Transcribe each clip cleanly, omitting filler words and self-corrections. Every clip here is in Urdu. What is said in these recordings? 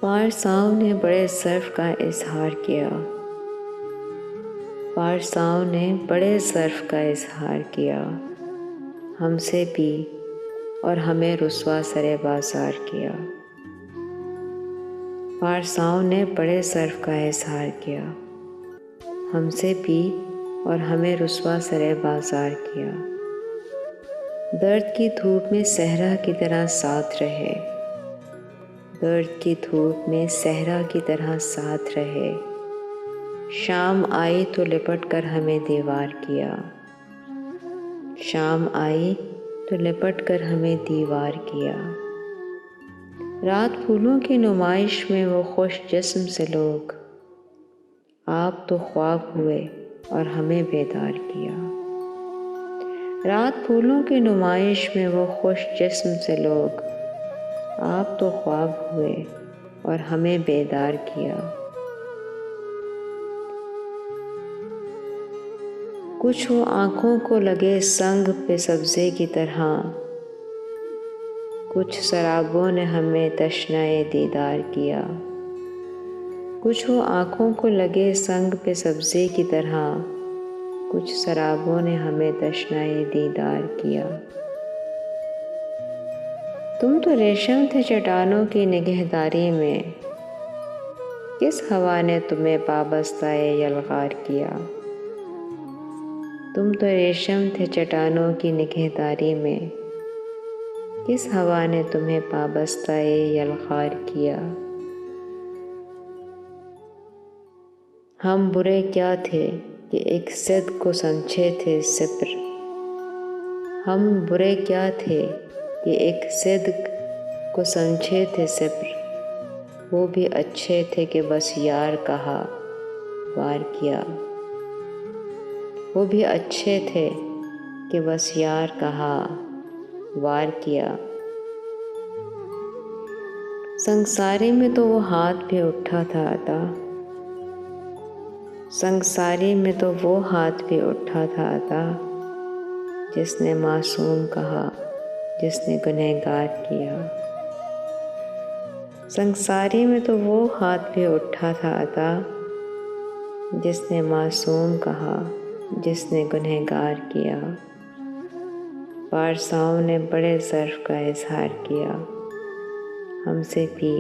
پارساؤں نے بڑے ظرف کا اظہار کیا، پارساؤں نے بڑے ظرف کا اظہار کیا، ہم سے بھی اور ہمیں رسوا سرے بازار کیا۔ پارساؤں نے بڑے ظرف کا اظہار کیا، ہم سے بھی اور ہمیں رسوا سرے بازار کیا۔ درد کی دھوپ میں صحرا کی طرح ساتھ رہے، درد کی دھوپ میں صحرا کی طرح ساتھ رہے، شام آئی تو لپٹ کر ہمیں دیوار کیا، شام آئی تو لپٹ کر ہمیں دیوار کیا۔ رات پھولوں کی نمائش میں وہ خوش جسم سے لوگ، آپ تو خواب ہوئے اور ہمیں بیدار کیا۔ رات پھولوں کی نمائش میں وہ خوش جسم سے لوگ، آپ تو خواب ہوئے اور ہمیں بیدار کیا۔ کچھ وہ آنکھوں کو لگے سنگ پہ سبزے کی طرح، کچھ سرابوں نے ہمیں تشنۂ دیدار کیا۔ کچھ وہ آنکھوں کو لگے سنگ پہ سبزے کی طرح، کچھ سرابوں نے ہمیں تشنۂ دیدار کیا۔ تم تو ریشم تھے چٹانوں کی نگہداری میں، کس ہوا نے تمہیں پابستہ یلغار کیا۔ تم تو ریشم تھے چٹانوں کی نگہداری میں، کس ہوا نے تمہیں پابستہ یلغار کیا۔ ہم برے کیا تھے کہ ایک صدق کو سمجھے تھے صبر، ہم برے کیا تھے کہ ایک صدق کو سمجھے تھے صبر، وہ بھی اچھے تھے کہ بس یار کہا وار کیا۔ وہ بھی اچھے تھے کہ بس یار کہا وار کیا۔ سنگساری میں تو وہ ہاتھ بھی اٹھا تھا عطا، سنگساری میں تو وہ ہاتھ بھی اٹھا تھا عطا، جس نے معصوم کہا جس نے گنہگار کیا۔ سنگساری میں تو وہ ہاتھ بھی اٹھا تھا عطا، جس نے معصوم کہا جس نے گنہگار کیا۔ پارساؤں نے بڑے ظرف کا اظہار کیا، ہم سے بھی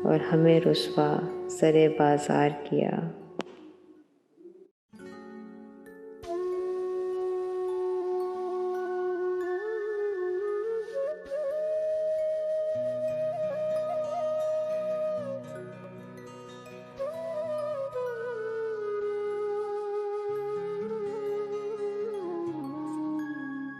اور ہمیں رسوا سرے بازار کیا۔